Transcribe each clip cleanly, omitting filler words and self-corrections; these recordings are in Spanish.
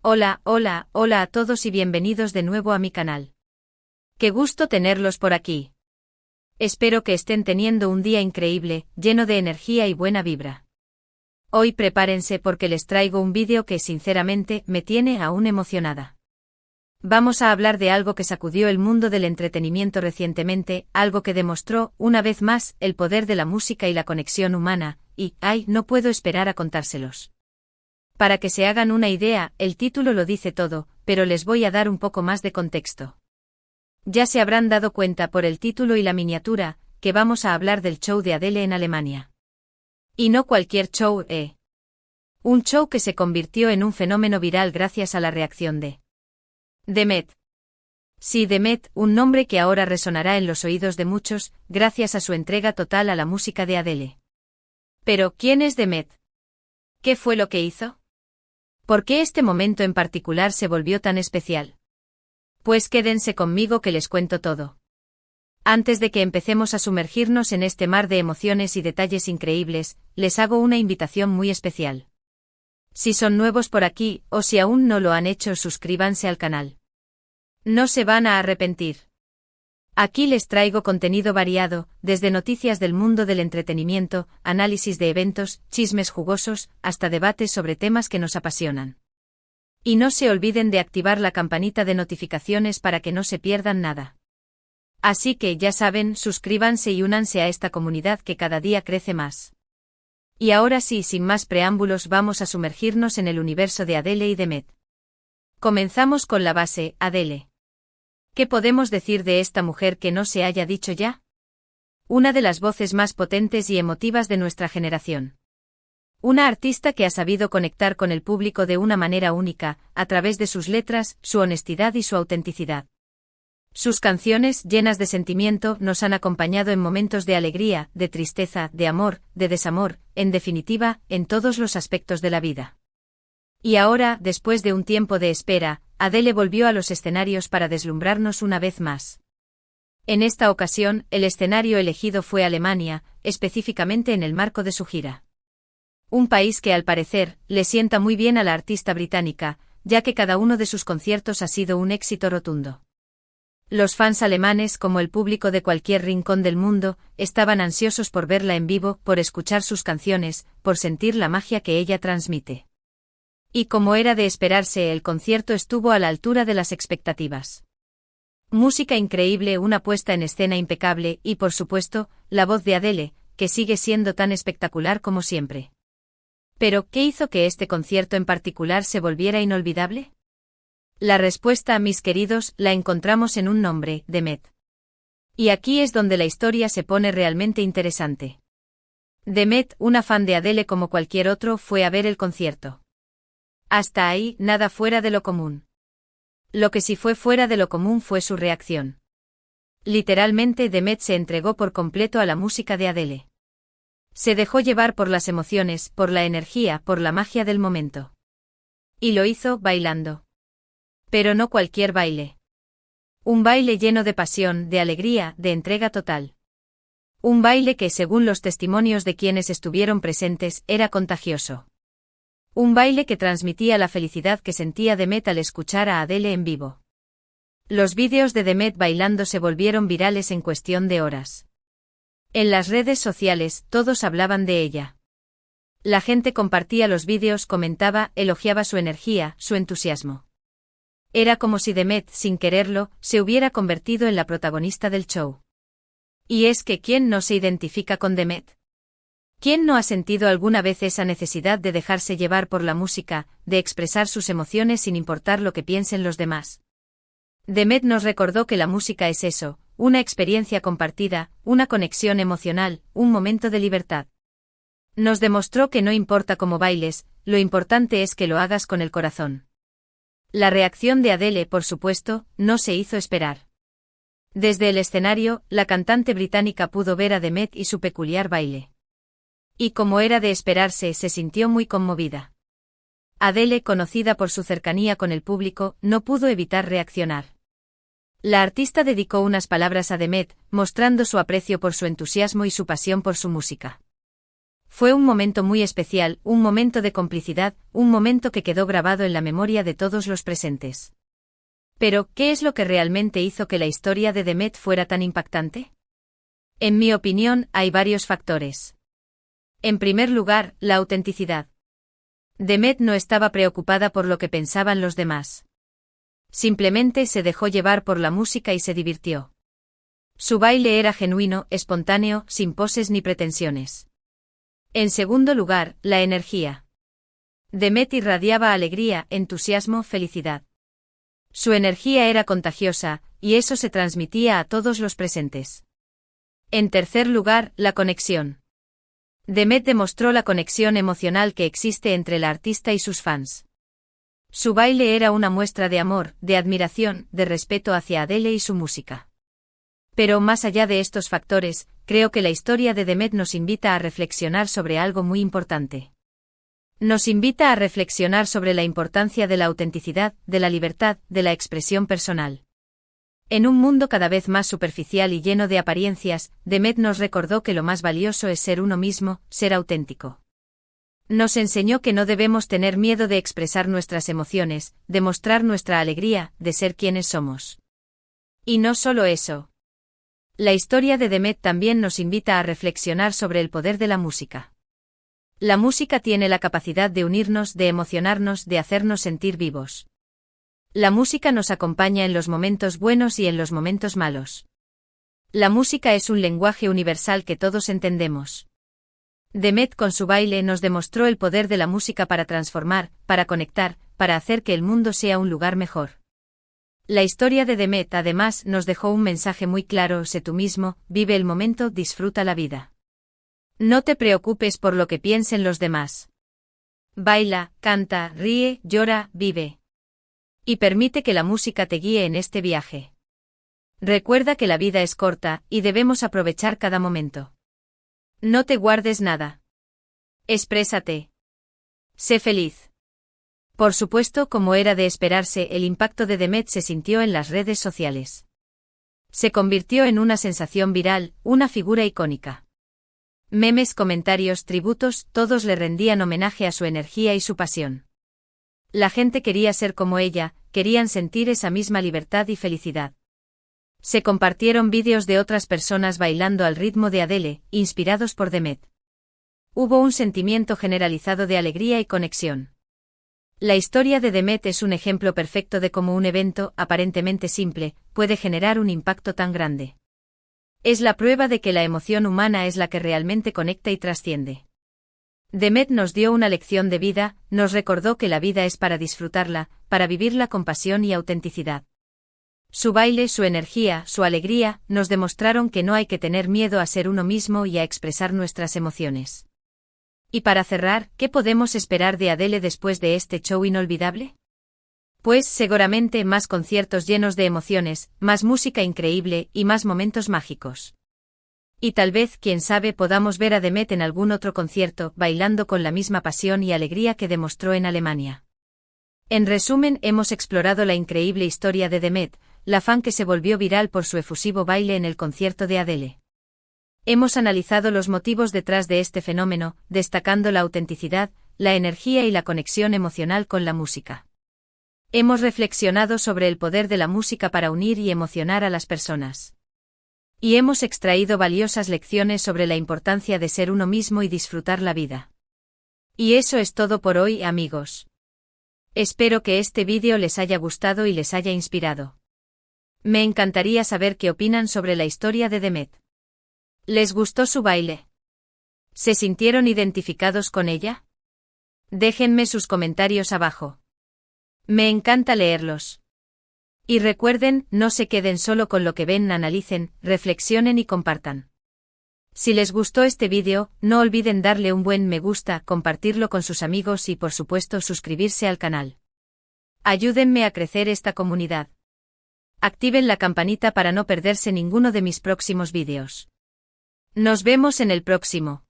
Hola, hola, hola a todos y bienvenidos de nuevo a mi canal. Qué gusto tenerlos por aquí. Espero que estén teniendo un día increíble, lleno de energía y buena vibra. Hoy prepárense porque les traigo un vídeo que sinceramente me tiene aún emocionada. Vamos a hablar de algo que sacudió el mundo del entretenimiento recientemente, algo que demostró, una vez más, el poder de la música y la conexión humana, y, no puedo esperar a contárselos. Para que se hagan una idea, el título lo dice todo, pero les voy a dar un poco más de contexto. Ya se habrán dado cuenta por el título y la miniatura, que vamos a hablar del show de Adele en Alemania. Y no cualquier show, Un show que se convirtió en un fenómeno viral gracias a la reacción de The Met. Sí, The Met, un nombre que ahora resonará en los oídos de muchos, gracias a su entrega total a la música de Adele. Pero, ¿quién es The Met? ¿Qué fue lo que hizo? ¿Por qué este momento en particular se volvió tan especial? Pues quédense conmigo que les cuento todo. Antes de que empecemos a sumergirnos en este mar de emociones y detalles increíbles, les hago una invitación muy especial. Si son nuevos por aquí, o si aún no lo han hecho, suscríbanse al canal. No se van a arrepentir. Aquí les traigo contenido variado, desde noticias del mundo del entretenimiento, análisis de eventos, chismes jugosos, hasta debates sobre temas que nos apasionan. Y no se olviden de activar la campanita de notificaciones para que no se pierdan nada. Así que ya saben, suscríbanse y únanse a esta comunidad que cada día crece más. Y ahora sí, sin más preámbulos, vamos a sumergirnos en el universo de Adele y The Met. Comenzamos con la base, Adele. ¿Qué podemos decir de esta mujer que no se haya dicho ya? Una de las voces más potentes y emotivas de nuestra generación. Una artista que ha sabido conectar con el público de una manera única, a través de sus letras, su honestidad y su autenticidad. Sus canciones, llenas de sentimiento, nos han acompañado en momentos de alegría, de tristeza, de amor, de desamor, en definitiva, en todos los aspectos de la vida. Y ahora, después de un tiempo de espera, Adele volvió a los escenarios para deslumbrarnos una vez más. En esta ocasión, el escenario elegido fue Alemania, específicamente en el marco de su gira. Un país que al parecer, le sienta muy bien a la artista británica, ya que cada uno de sus conciertos ha sido un éxito rotundo. Los fans alemanes, como el público de cualquier rincón del mundo, estaban ansiosos por verla en vivo, por escuchar sus canciones, por sentir la magia que ella transmite. Y como era de esperarse, el concierto estuvo a la altura de las expectativas. Música increíble, una puesta en escena impecable y, por supuesto, la voz de Adele, que sigue siendo tan espectacular como siempre. Pero, ¿qué hizo que este concierto en particular se volviera inolvidable? La respuesta, mis queridos, la encontramos en un nombre, The Met. Y aquí es donde la historia se pone realmente interesante. The Met, una fan de Adele como cualquier otro, fue a ver el concierto. Hasta ahí, nada fuera de lo común. Lo que sí fue fuera de lo común fue su reacción. Literalmente, The Met se entregó por completo a la música de Adele. Se dejó llevar por las emociones, por la energía, por la magia del momento. Y lo hizo bailando. Pero no cualquier baile. Un baile lleno de pasión, de alegría, de entrega total. Un baile que, según los testimonios de quienes estuvieron presentes, era contagioso. Un baile que transmitía la felicidad que sentía The Met al escuchar a Adele en vivo. Los vídeos de The Met bailando se volvieron virales en cuestión de horas. En las redes sociales, todos hablaban de ella. La gente compartía los vídeos, comentaba, elogiaba su energía, su entusiasmo. Era como si The Met, sin quererlo, se hubiera convertido en la protagonista del show. Y es que ¿quién no se identifica con The Met? ¿Quién no ha sentido alguna vez esa necesidad de dejarse llevar por la música, de expresar sus emociones sin importar lo que piensen los demás? The Met nos recordó que la música es eso, una experiencia compartida, una conexión emocional, un momento de libertad. Nos demostró que no importa cómo bailes, lo importante es que lo hagas con el corazón. La reacción de Adele, por supuesto, no se hizo esperar. Desde el escenario, la cantante británica pudo ver a The Met y su peculiar baile. Y como era de esperarse, se sintió muy conmovida. Adele, conocida por su cercanía con el público, no pudo evitar reaccionar. La artista dedicó unas palabras a The Met, mostrando su aprecio por su entusiasmo y su pasión por su música. Fue un momento muy especial, un momento de complicidad, un momento que quedó grabado en la memoria de todos los presentes. Pero, ¿qué es lo que realmente hizo que la historia de Demet fuera tan impactante? En mi opinión, hay varios factores. En primer lugar, la autenticidad. Demet no estaba preocupada por lo que pensaban los demás. Simplemente se dejó llevar por la música y se divirtió. Su baile era genuino, espontáneo, sin poses ni pretensiones. En segundo lugar, la energía. Demet irradiaba alegría, entusiasmo, felicidad. Su energía era contagiosa, y eso se transmitía a todos los presentes. En tercer lugar, la conexión. Demet demostró la conexión emocional que existe entre el artista y sus fans. Su baile era una muestra de amor, de admiración, de respeto hacia Adele y su música. Pero más allá de estos factores, creo que la historia de Demet nos invita a reflexionar sobre algo muy importante. Nos invita a reflexionar sobre la importancia de la autenticidad, de la libertad, de la expresión personal. En un mundo cada vez más superficial y lleno de apariencias, Demet nos recordó que lo más valioso es ser uno mismo, ser auténtico. Nos enseñó que no debemos tener miedo de expresar nuestras emociones, de mostrar nuestra alegría, de ser quienes somos. Y no solo eso. La historia de Demet también nos invita a reflexionar sobre el poder de la música. La música tiene la capacidad de unirnos, de emocionarnos, de hacernos sentir vivos. La música nos acompaña en los momentos buenos y en los momentos malos. La música es un lenguaje universal que todos entendemos. Demet con su baile nos demostró el poder de la música para transformar, para conectar, para hacer que el mundo sea un lugar mejor. La historia de Demet además nos dejó un mensaje muy claro: sé tú mismo, vive el momento, disfruta la vida. No te preocupes por lo que piensen los demás. Baila, canta, ríe, llora, vive. Y permite que la música te guíe en este viaje. Recuerda que la vida es corta, y debemos aprovechar cada momento. No te guardes nada. Exprésate. Sé feliz. Por supuesto, como era de esperarse, el impacto de Demet se sintió en las redes sociales. Se convirtió en una sensación viral, una figura icónica. Memes, comentarios, tributos, todos le rendían homenaje a su energía y su pasión. La gente quería ser como ella, querían sentir esa misma libertad y felicidad. Se compartieron vídeos de otras personas bailando al ritmo de Adele, inspirados por Demet. Hubo un sentimiento generalizado de alegría y conexión. La historia de Demet es un ejemplo perfecto de cómo un evento, aparentemente simple, puede generar un impacto tan grande. Es la prueba de que la emoción humana es la que realmente conecta y trasciende. Demet nos dio una lección de vida, nos recordó que la vida es para disfrutarla, para vivirla con pasión y autenticidad. Su baile, su energía, su alegría, nos demostraron que no hay que tener miedo a ser uno mismo y a expresar nuestras emociones. Y para cerrar, ¿qué podemos esperar de Adele después de este show inolvidable? Pues seguramente más conciertos llenos de emociones, más música increíble y más momentos mágicos. Y tal vez, quién sabe, podamos ver a Demet en algún otro concierto, bailando con la misma pasión y alegría que demostró en Alemania. En resumen, hemos explorado la increíble historia de Demet, la fan que se volvió viral por su efusivo baile en el concierto de Adele. Hemos analizado los motivos detrás de este fenómeno, destacando la autenticidad, la energía y la conexión emocional con la música. Hemos reflexionado sobre el poder de la música para unir y emocionar a las personas. Y hemos extraído valiosas lecciones sobre la importancia de ser uno mismo y disfrutar la vida. Y eso es todo por hoy, amigos. Espero que este vídeo les haya gustado y les haya inspirado. Me encantaría saber qué opinan sobre la historia de Demet. ¿Les gustó su baile? ¿Se sintieron identificados con ella? Déjenme sus comentarios abajo. Me encanta leerlos. Y recuerden, no se queden solo con lo que ven, analicen, reflexionen y compartan. Si les gustó este vídeo, no olviden darle un buen me gusta, compartirlo con sus amigos y por supuesto suscribirse al canal. Ayúdenme a crecer esta comunidad. Activen la campanita para no perderse ninguno de mis próximos vídeos. Nos vemos en el próximo.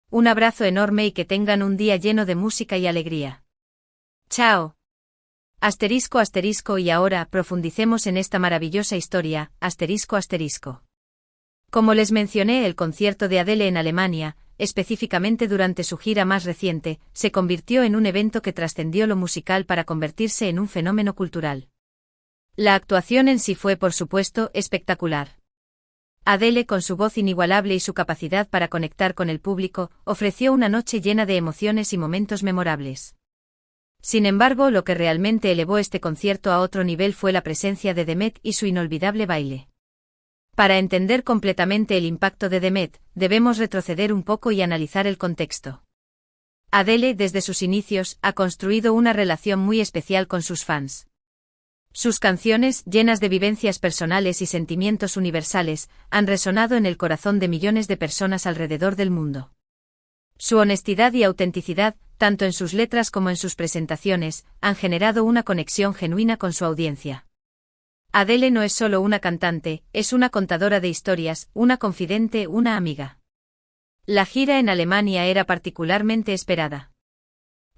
Un abrazo enorme y que tengan un día lleno de música y alegría. Chao. Asterisco asterisco y ahora profundicemos en esta maravillosa historia, asterisco asterisco. Como les mencioné, el concierto de Adele en Alemania específicamente durante su gira más reciente, se convirtió en un evento que trascendió lo musical para convertirse en un fenómeno cultural. La actuación en sí fue, por supuesto, espectacular. Adele, con su voz inigualable y su capacidad para conectar con el público, ofreció una noche llena de emociones y momentos memorables. Sin embargo, lo que realmente elevó este concierto a otro nivel fue la presencia de Demet y su inolvidable baile. Para entender completamente el impacto de Demet, debemos retroceder un poco y analizar el contexto. Adele, desde sus inicios, ha construido una relación muy especial con sus fans. Sus canciones, llenas de vivencias personales y sentimientos universales, han resonado en el corazón de millones de personas alrededor del mundo. Su honestidad y autenticidad, tanto en sus letras como en sus presentaciones, han generado una conexión genuina con su audiencia. Adele no es solo una cantante, es una contadora de historias, una confidente, una amiga. La gira en Alemania era particularmente esperada.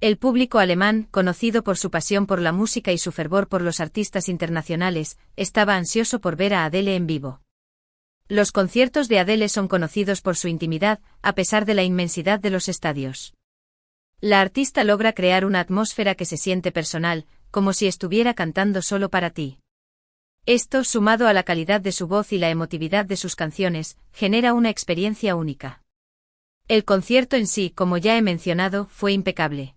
El público alemán, conocido por su pasión por la música y su fervor por los artistas internacionales, estaba ansioso por ver a Adele en vivo. Los conciertos de Adele son conocidos por su intimidad, a pesar de la inmensidad de los estadios. La artista logra crear una atmósfera que se siente personal, como si estuviera cantando solo para ti. Esto, sumado a la calidad de su voz y la emotividad de sus canciones, genera una experiencia única. El concierto en sí, como ya he mencionado, fue impecable.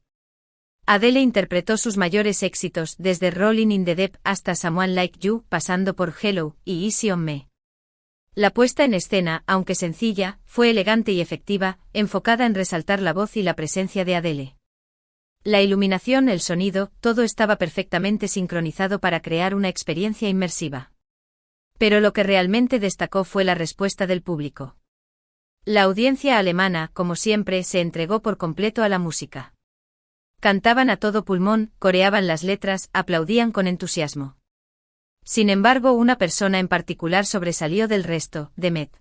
Adele interpretó sus mayores éxitos, desde Rolling in the Deep hasta Someone Like You, pasando por Hello y Easy on Me. La puesta en escena, aunque sencilla, fue elegante y efectiva, enfocada en resaltar la voz y la presencia de Adele. La iluminación, el sonido, todo estaba perfectamente sincronizado para crear una experiencia inmersiva. Pero lo que realmente destacó fue la respuesta del público. La audiencia alemana, como siempre, se entregó por completo a la música. Cantaban a todo pulmón, coreaban las letras, aplaudían con entusiasmo. Sin embargo, una persona en particular sobresalió del resto, Demet.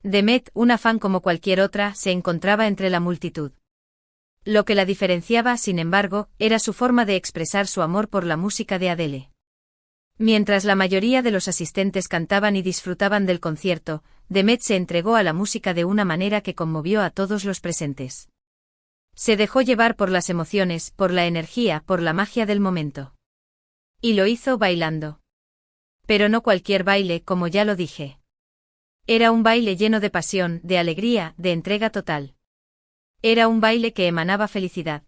Demet, una fan como cualquier otra, se encontraba entre la multitud. Lo que la diferenciaba, sin embargo, era su forma de expresar su amor por la música de Adele. Mientras la mayoría de los asistentes cantaban y disfrutaban del concierto, Demet se entregó a la música de una manera que conmovió a todos los presentes. Se dejó llevar por las emociones, por la energía, por la magia del momento. Y lo hizo bailando. Pero no cualquier baile, como ya lo dije. Era un baile lleno de pasión, de alegría, de entrega total. Era un baile que emanaba felicidad.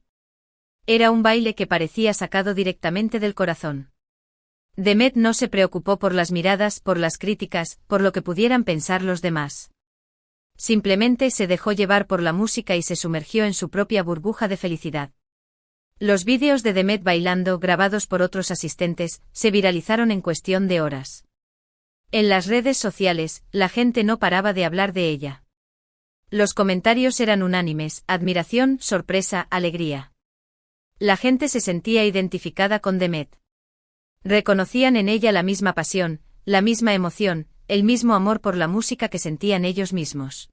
Era un baile que parecía sacado directamente del corazón. Demet no se preocupó por las miradas, por las críticas, por lo que pudieran pensar los demás. Simplemente se dejó llevar por la música y se sumergió en su propia burbuja de felicidad. Los vídeos de Demet bailando, grabados por otros asistentes, se viralizaron en cuestión de horas. En las redes sociales, la gente no paraba de hablar de ella. Los comentarios eran unánimes: admiración, sorpresa, alegría. La gente se sentía identificada con Demet. Reconocían en ella la misma pasión, la misma emoción, el mismo amor por la música que sentían ellos mismos.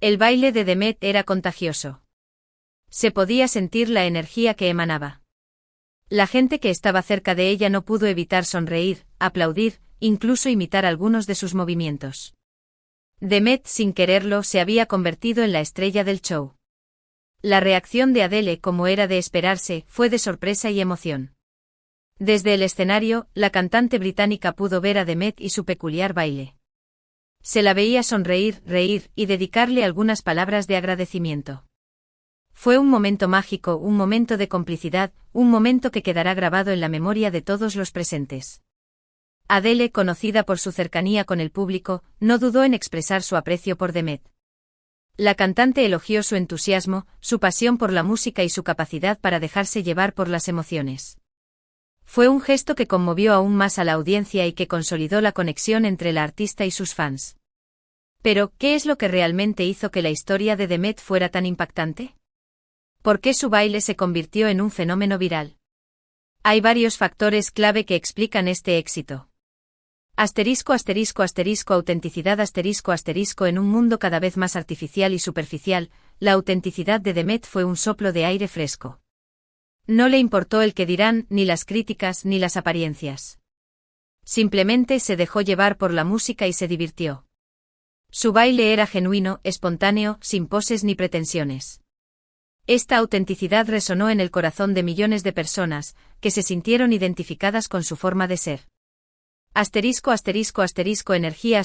El baile de Demet era contagioso. Se podía sentir la energía que emanaba. La gente que estaba cerca de ella no pudo evitar sonreír, aplaudir, incluso imitar algunos de sus movimientos. Demet, sin quererlo, se había convertido en la estrella del show. La reacción de Adele, como era de esperarse, fue de sorpresa y emoción. Desde el escenario, la cantante británica pudo ver a Demet y su peculiar baile. Se la veía sonreír, reír y dedicarle algunas palabras de agradecimiento. Fue un momento mágico, un momento de complicidad, un momento que quedará grabado en la memoria de todos los presentes. Adele, conocida por su cercanía con el público, no dudó en expresar su aprecio por Demet. La cantante elogió su entusiasmo, su pasión por la música y su capacidad para dejarse llevar por las emociones. Fue un gesto que conmovió aún más a la audiencia y que consolidó la conexión entre la artista y sus fans. Pero, ¿qué es lo que realmente hizo que la historia de Demet fuera tan impactante? ¿Por qué su baile se convirtió en un fenómeno viral? Hay varios factores clave que explican este éxito. Autenticidad en un mundo cada vez más artificial y superficial, la autenticidad de Demet fue un soplo de aire fresco. No le importó el que dirán, ni las críticas, ni las apariencias. Simplemente se dejó llevar por la música y se divirtió. Su baile era genuino, espontáneo, sin poses ni pretensiones. Esta autenticidad resonó en el corazón de millones de personas, que se sintieron identificadas con su forma de ser. Energía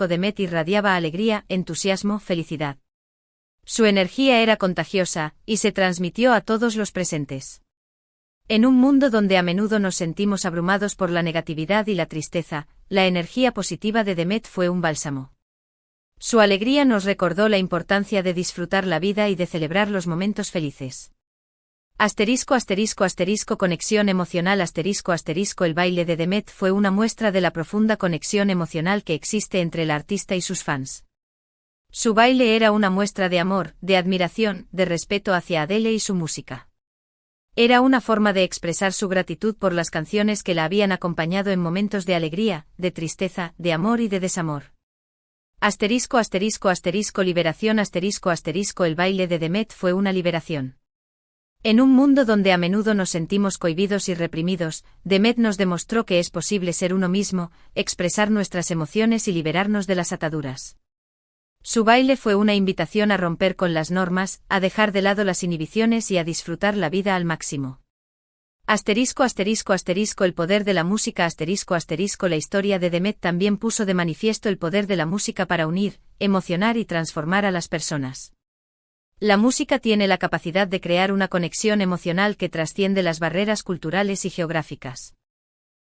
Demet irradiaba alegría, entusiasmo, felicidad. Su energía era contagiosa, y se transmitió a todos los presentes. En un mundo donde a menudo nos sentimos abrumados por la negatividad y la tristeza, la energía positiva de Demet fue un bálsamo. Su alegría nos recordó la importancia de disfrutar la vida y de celebrar los momentos felices. Conexión emocional El baile de Demet fue una muestra de la profunda conexión emocional que existe entre el artista y sus fans. Su baile era una muestra de amor, de admiración, de respeto hacia Adele y su música. Era una forma de expresar su gratitud por las canciones que la habían acompañado en momentos de alegría, de tristeza, de amor y de desamor. Liberación El baile de Demet fue una liberación. En un mundo donde a menudo nos sentimos cohibidos y reprimidos, Demet nos demostró que es posible ser uno mismo, expresar nuestras emociones y liberarnos de las ataduras. Su baile fue una invitación a romper con las normas, a dejar de lado las inhibiciones y a disfrutar la vida al máximo. El poder de la música La historia de Demet también puso de manifiesto el poder de la música para unir, emocionar y transformar a las personas. La música tiene la capacidad de crear una conexión emocional que trasciende las barreras culturales y geográficas.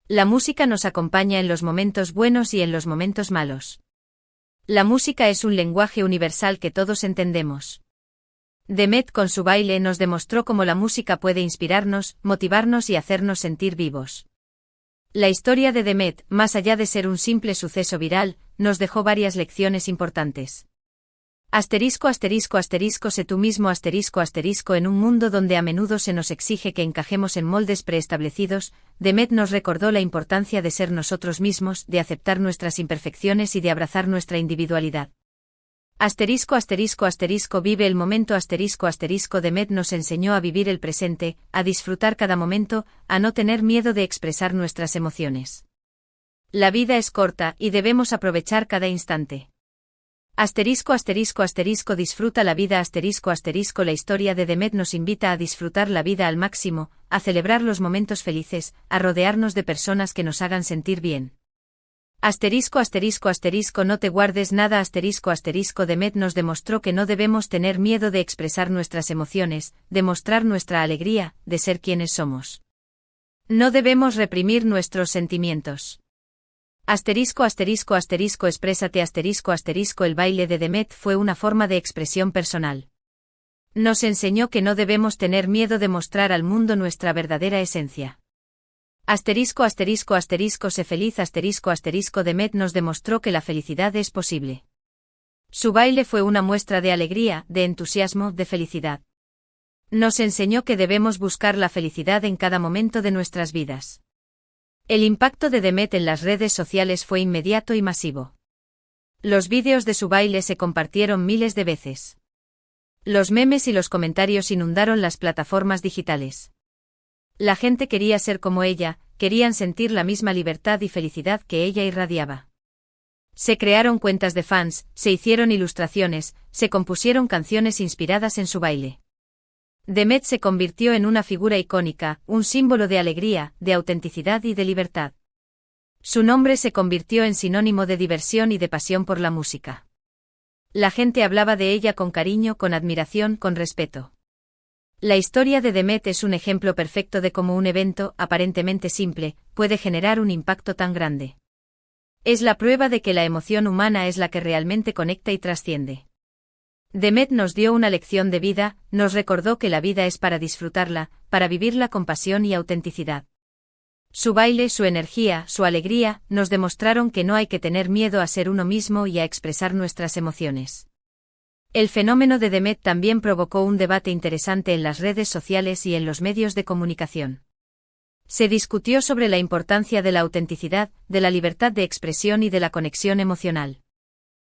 La música nos acompaña en los momentos buenos y en los momentos malos. La música es un lenguaje universal que todos entendemos. Demet con su baile nos demostró cómo la música puede inspirarnos, motivarnos y hacernos sentir vivos. La historia de Demet, más allá de ser un simple suceso viral, nos dejó varias lecciones importantes. Sé tú mismo En un mundo donde a menudo se nos exige que encajemos en moldes preestablecidos, Demet nos recordó la importancia de ser nosotros mismos, de aceptar nuestras imperfecciones y de abrazar nuestra individualidad. Vive el momento Demet nos enseñó a vivir el presente, a disfrutar cada momento, a no tener miedo de expresar nuestras emociones. La vida es corta y debemos aprovechar cada instante. Disfruta la vida La historia de Demet nos invita a disfrutar la vida al máximo, a celebrar los momentos felices, a rodearnos de personas que nos hagan sentir bien. No te guardes nada Demet nos demostró que no debemos tener miedo de expresar nuestras emociones, de mostrar nuestra alegría, de ser quienes somos. No debemos reprimir nuestros sentimientos. Exprésate El baile de Demet fue una forma de expresión personal. Nos enseñó que no debemos tener miedo de mostrar al mundo nuestra verdadera esencia. Sé feliz Demet nos demostró que la felicidad es posible. Su baile fue una muestra de alegría, de entusiasmo, de felicidad. Nos enseñó que debemos buscar la felicidad en cada momento de nuestras vidas. El impacto de Demet en las redes sociales fue inmediato y masivo. Los vídeos de su baile se compartieron miles de veces. Los memes y los comentarios inundaron las plataformas digitales. La gente quería ser como ella, querían sentir la misma libertad y felicidad que ella irradiaba. Se crearon cuentas de fans, se hicieron ilustraciones, se compusieron canciones inspiradas en su baile. Demet se convirtió en una figura icónica, un símbolo de alegría, de autenticidad y de libertad. Su nombre se convirtió en sinónimo de diversión y de pasión por la música. La gente hablaba de ella con cariño, con admiración, con respeto. La historia de Demet es un ejemplo perfecto de cómo un evento, aparentemente simple, puede generar un impacto tan grande. Es la prueba de que la emoción humana es la que realmente conecta y trasciende. Demet nos dio una lección de vida, nos recordó que la vida es para disfrutarla, para vivirla con pasión y autenticidad. Su baile, su energía, su alegría, nos demostraron que no hay que tener miedo a ser uno mismo y a expresar nuestras emociones. El fenómeno de Demet también provocó un debate interesante en las redes sociales y en los medios de comunicación. Se discutió sobre la importancia de la autenticidad, de la libertad de expresión y de la conexión emocional.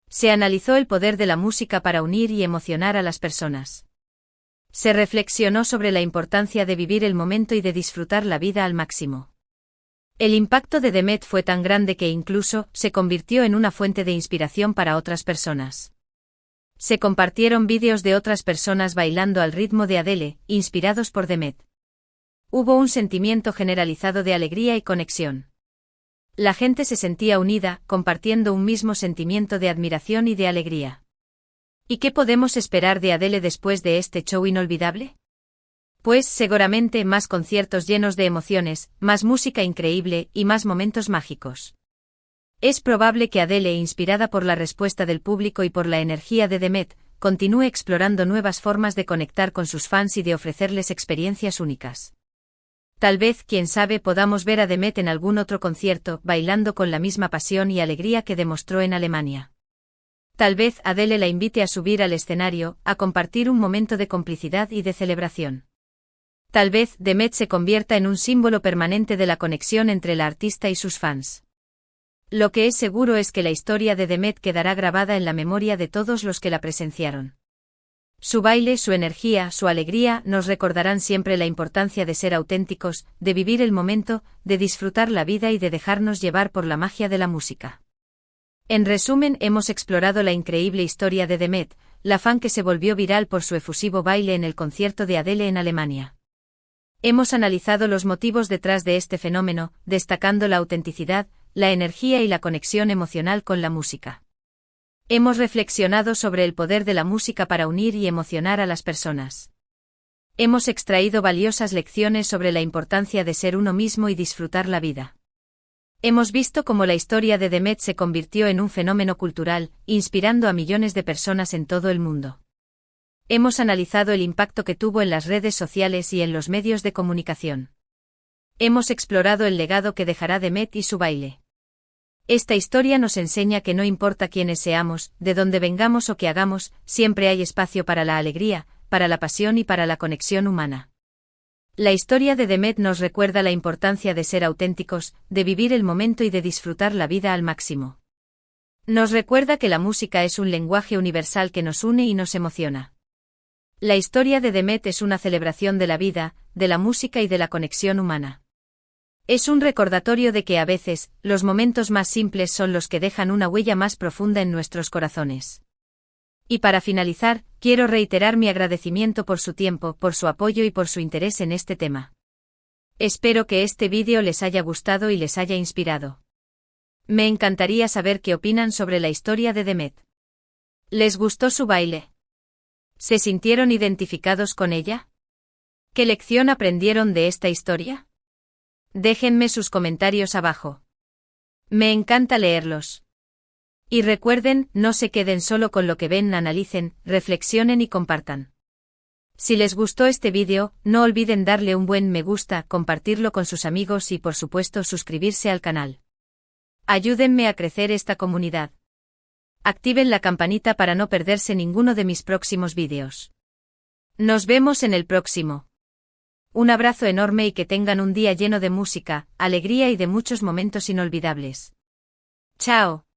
Se analizó el poder de la música para unir y emocionar a las personas. Se reflexionó sobre la importancia de vivir el momento y de disfrutar la vida al máximo. El impacto de Demet fue tan grande que incluso se convirtió en una fuente de inspiración para otras personas. Se compartieron vídeos de otras personas bailando al ritmo de Adele, inspirados por Demet. Hubo un sentimiento generalizado de alegría y conexión. La gente se sentía unida, compartiendo un mismo sentimiento de admiración y de alegría. ¿Y qué podemos esperar de Adele después de este show inolvidable? Pues seguramente más conciertos llenos de emociones, más música increíble y más momentos mágicos. Es probable que Adele, inspirada por la respuesta del público y por la energía de Demet, continúe explorando nuevas formas de conectar con sus fans y de ofrecerles experiencias únicas. Tal vez, quién sabe, podamos ver a Demet en algún otro concierto, bailando con la misma pasión y alegría que demostró en Alemania. Tal vez Adele la invite a subir al escenario, a compartir un momento de complicidad y de celebración. Tal vez Demet se convierta en un símbolo permanente de la conexión entre la artista y sus fans. Lo que es seguro es que la historia de Demet quedará grabada en la memoria de todos los que la presenciaron. Su baile, su energía, su alegría nos recordarán siempre la importancia de ser auténticos, de vivir el momento, de disfrutar la vida y de dejarnos llevar por la magia de la música. En resumen, hemos explorado la increíble historia de Demet, la fan que se volvió viral por su efusivo baile en el concierto de Adele en Alemania. Hemos analizado los motivos detrás de este fenómeno, destacando la autenticidad, la energía y la conexión emocional con la música. Hemos reflexionado sobre el poder de la música para unir y emocionar a las personas. Hemos extraído valiosas lecciones sobre la importancia de ser uno mismo y disfrutar la vida. Hemos visto cómo la historia de Demet se convirtió en un fenómeno cultural, inspirando a millones de personas en todo el mundo. Hemos analizado el impacto que tuvo en las redes sociales y en los medios de comunicación. Hemos explorado el legado que dejará Demet y su baile. Esta historia nos enseña que no importa quiénes seamos, de dónde vengamos o qué hagamos, siempre hay espacio para la alegría, para la pasión y para la conexión humana. La historia de Demet nos recuerda la importancia de ser auténticos, de vivir el momento y de disfrutar la vida al máximo. Nos recuerda que la música es un lenguaje universal que nos une y nos emociona. La historia de Demet es una celebración de la vida, de la música y de la conexión humana. Es un recordatorio de que a veces, los momentos más simples son los que dejan una huella más profunda en nuestros corazones. Y para finalizar, quiero reiterar mi agradecimiento por su tiempo, por su apoyo y por su interés en este tema. Espero que este vídeo les haya gustado y les haya inspirado. Me encantaría saber qué opinan sobre la historia de Demet. ¿Les gustó su baile? ¿Se sintieron identificados con ella? ¿Qué lección aprendieron de esta historia? Déjenme sus comentarios abajo. Me encanta leerlos. Y recuerden, no se queden solo con lo que ven, analicen, reflexionen y compartan. Si les gustó este vídeo, no olviden darle un buen me gusta, compartirlo con sus amigos y por supuesto suscribirse al canal. Ayúdenme a crecer esta comunidad. Activen la campanita para no perderse ninguno de mis próximos vídeos. Nos vemos en el próximo. Un abrazo enorme y que tengan un día lleno de música, alegría y de muchos momentos inolvidables. Chao.